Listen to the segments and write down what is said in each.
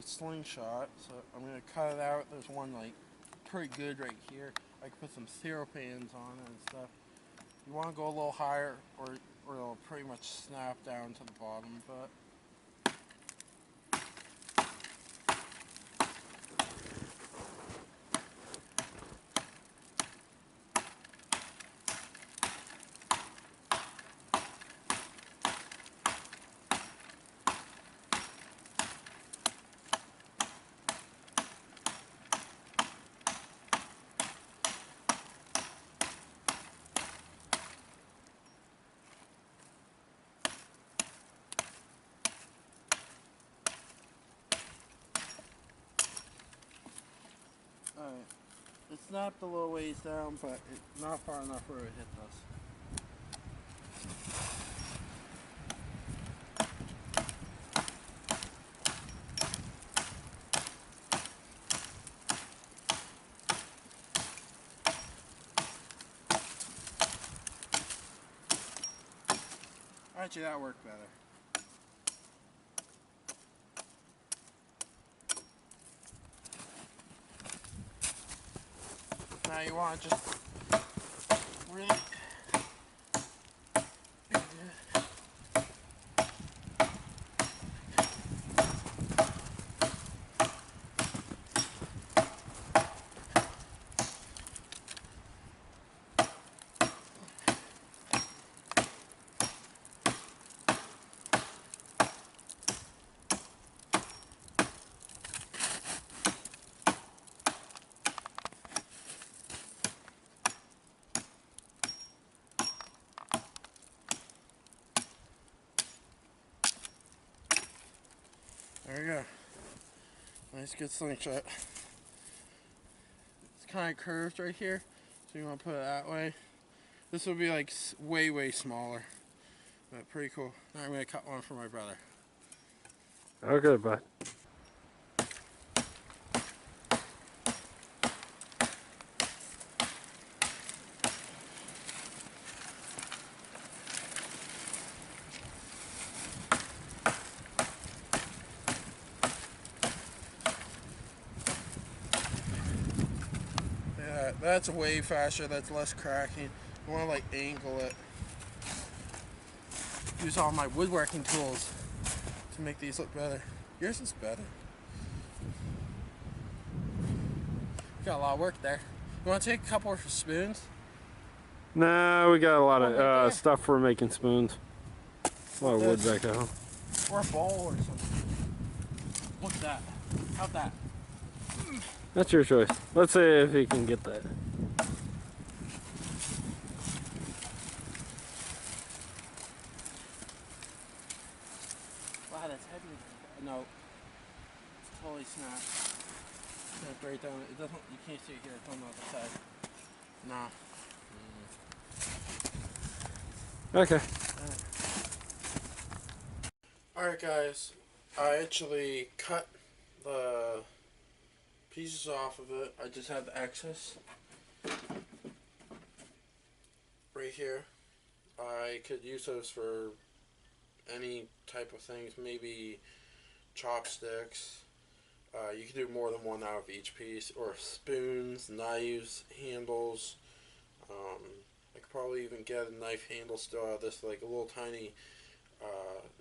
slingshot, so I'm going to cut it out. There's one like pretty good right here. I can put some pans on it and stuff. You want to go a little higher or it'll pretty much snap down to the bottom, but alright. It snapped a little ways down, but it's not far enough where it hit us. Actually, that worked better. Now you want to just really there we go. Nice good slingshot. It's kind of curved right here, so you want to put it that way. This will be like way smaller, but pretty cool. Now I'm going to cut one for my brother. Okay, bud. Yeah, that's way faster. That's less cracking. You want to like angle it. Use all my woodworking tools to make these look better. Yours is better. Got a lot of work there. You want to take a couple of spoons? Nah, we got a lot of stuff for making spoons. A lot of wood back at home. Or a bowl or something. Look at that. How's that? That's your choice. Let's see if he can get that. Wow, that's heavy. No. It's totally snapped. Snapped right down. It doesn't, you can't see it here. It's on the other side. Nah. Okay. Alright guys, I actually cut the pieces off of it. I just have the excess right here. I could use those for any type of things, maybe chopsticks. You can do more than one out of each piece, or spoons, knives, handles. I could probably even get a knife handle still out of this, like a little tiny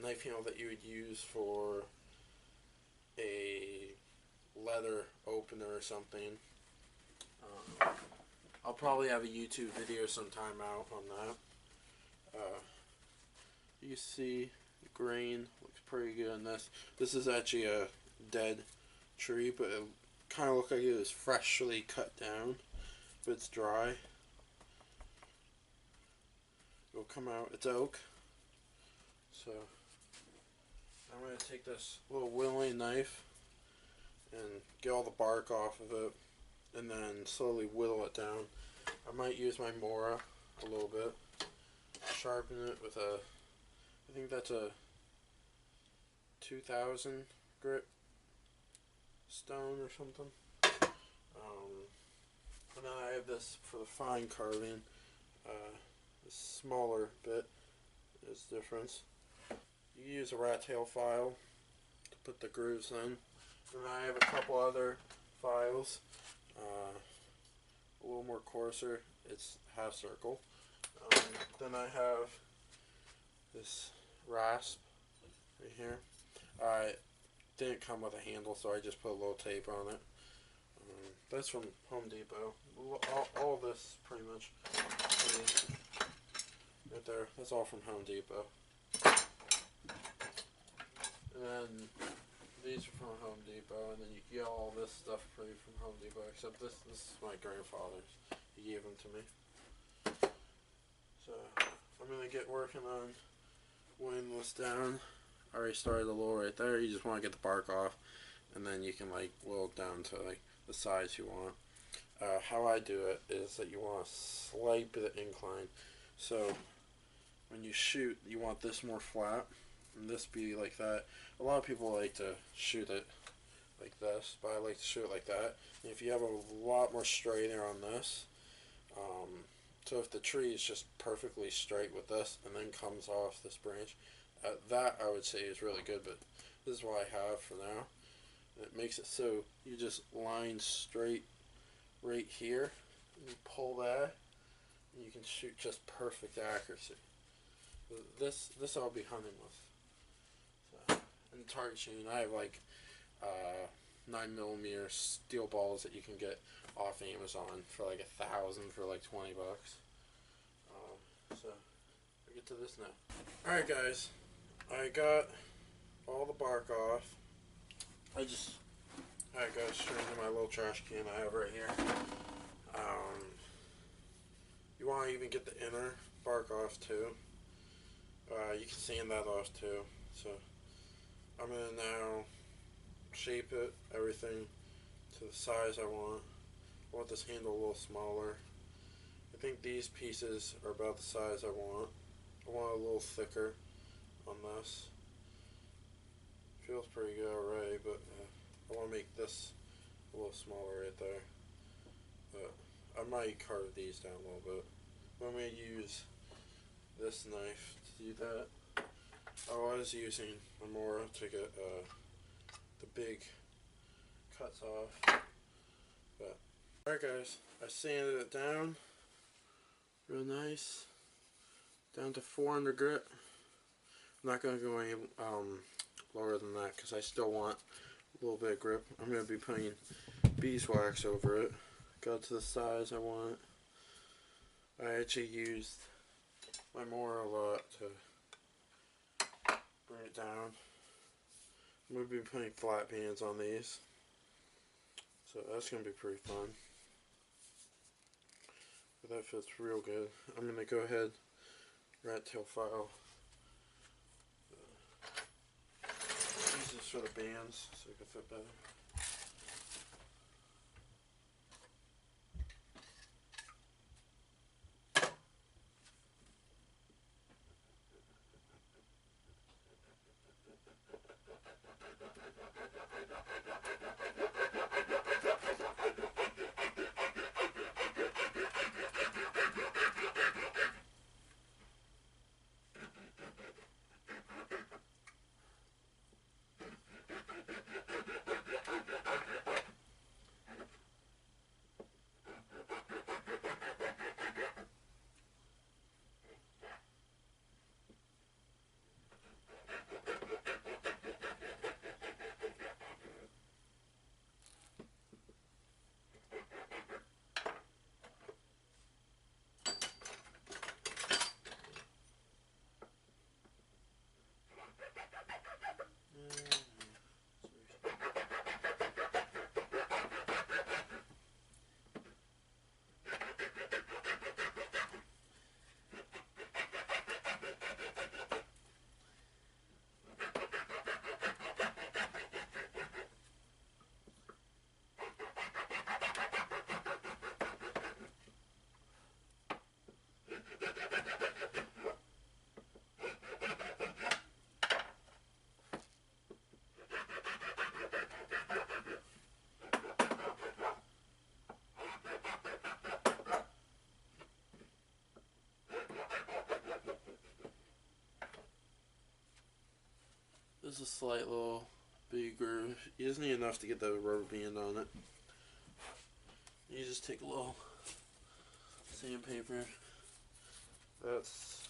knife handle that you would use for a leather opener or something. I'll probably have a YouTube video sometime out on that. You see the grain looks pretty good in this. This is actually a dead tree, but it kind of looked like it was freshly cut down, but it's dry. It'll come out. It's oak. So I'm going to take this little whittling knife and get all the bark off of it and then slowly whittle it down. I might use my Mora a little bit, sharpen it with a, I think that's a 2000 grit stone or something. And then I have this for the fine carving. The smaller bit is difference. You use a rat tail file to put the grooves in, And I have a couple other files. A little more coarser. It's half circle. Then I have this rasp right here. I didn't come with a handle, so I just put a little tape on it. That's from Home Depot. All of this pretty much is right there. That's all from Home Depot. And then these are from Home Depot, and then you get all this stuff free from Home Depot, except this is my grandfather's. He gave them to me. So I'm gonna get working on weighing this down. I already started a little right there. You just want to get the bark off, and then you can like whittle it down to like the size you want. How I do it is that you want to slight the incline. So when you shoot, you want this more flat, and this be like that. A lot of people like to shoot it like this, but I like to shoot it like that. And if you have a lot more straighter on this, so if the tree is just perfectly straight with this and then comes off this branch, that I would say is really good, but this is what I have for now. And it makes it so you just line straight right here, and you pull that, and you can shoot just perfect accuracy. This I'll be hunting with. So, and target shooting, I have like 9mm steel balls that you can get off Amazon for like 1,000 for like $20. So I get to this now. Alright guys, I got all the bark off. I got straight into my little trash can I have right here. You want to even get the inner bark off too. You can sand that off too. So I'm going to now shape it, everything to the size I want. I want this handle a little smaller. I think these pieces are about the size I want. I want it a little thicker on this. Feels pretty good already, but I want to make this a little smaller right there. But I might carve these down a little bit. I'm going to use this knife to do that. I was using a Mora to get the big cuts off. But alright guys, I sanded it down real nice, down to 400 grit. I'm not going to go any lower than that because I still want a little bit of grip. I'm going to be putting beeswax over it. Got to the size I want. I actually used my Mora a lot to bring it down. I'm going to be putting flat pans on these, so that's going to be pretty fun. But that fits real good. I'm going to go ahead, rat tail file. Use this for the bands so it can fit better. There's a slight little big groove. You just need enough to get the rubber band on it. You just take a little sandpaper. That's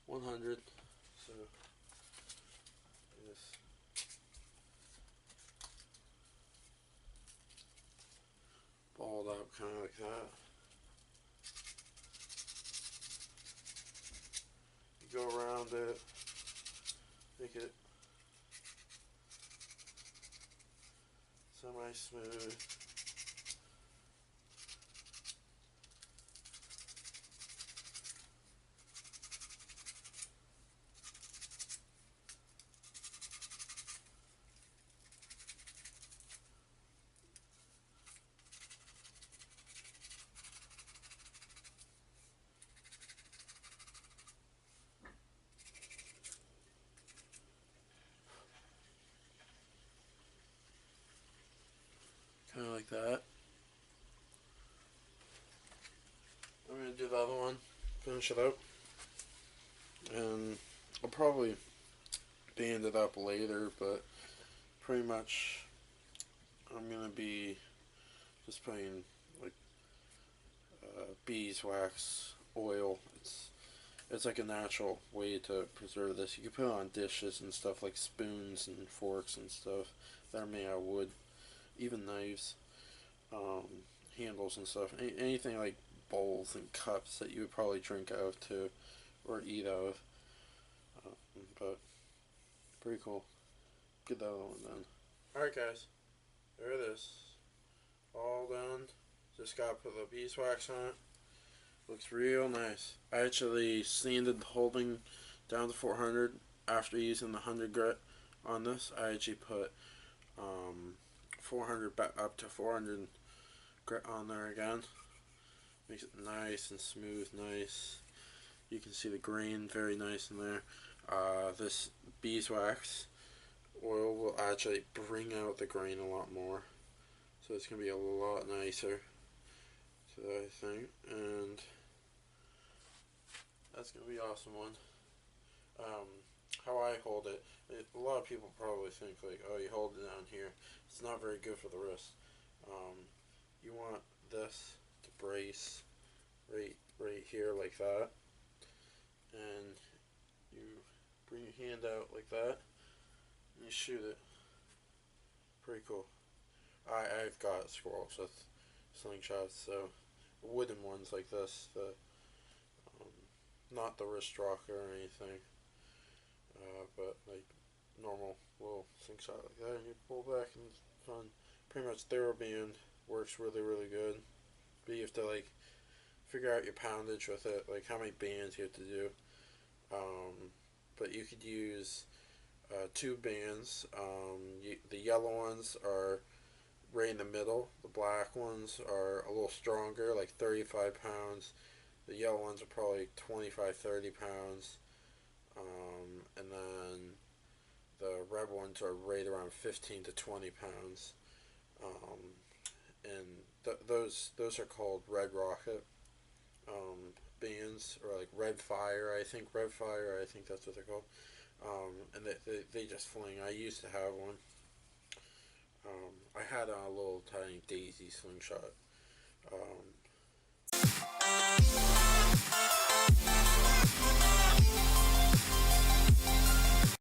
100. So just balled up kind of like that. You go around it, make it semi-smooth. Kind of like that. I'm going to do the other one, finish it up, and I'll probably band it up later, but pretty much I'm going to be just putting like beeswax oil. It's like a natural way to preserve this. You can put it on dishes and stuff like spoons and forks and stuff that are made out of wood, even knives, handles and stuff. Anything like bowls and cups that you would probably drink out of too, or eat out of. But pretty cool. Get that other one done. Alright guys, there it is. All done. Just gotta put the beeswax on it. Looks real nice. I actually sanded the whole thing down to 400 after using the 100 grit on this. I actually put 400 back up to 400 grit on there again. Makes it nice and smooth, nice. You can see the grain very nice in there. This beeswax oil will actually bring out the grain a lot more. So it's going to be a lot nicer. So I think, and that's going to be an awesome one. How I hold it, a lot of people probably think like, oh, you hold it down here. It's not very good for the wrist. You want this to brace right here like that, and you bring your hand out like that, and you shoot it. Pretty cool. I've got squirrels with slingshots, so wooden ones like this, not the wrist rocker or anything, but like normal little slingshot like that, and you pull back and it's fun. Pretty much TheraBand works really good, but you have to like figure out your poundage with it, like how many bands you have to do. But you could use 2 bands. The yellow ones are right in the middle. The black ones are a little stronger, like 35 pounds. The yellow ones are probably 25, 30 pounds. And then the red ones are right around 15 to 20 pounds. And those are called Red Rocket bands, or like Red Fire. I think that's what they're called. And they just fling. I used to have one. I had a little tiny Daisy slingshot.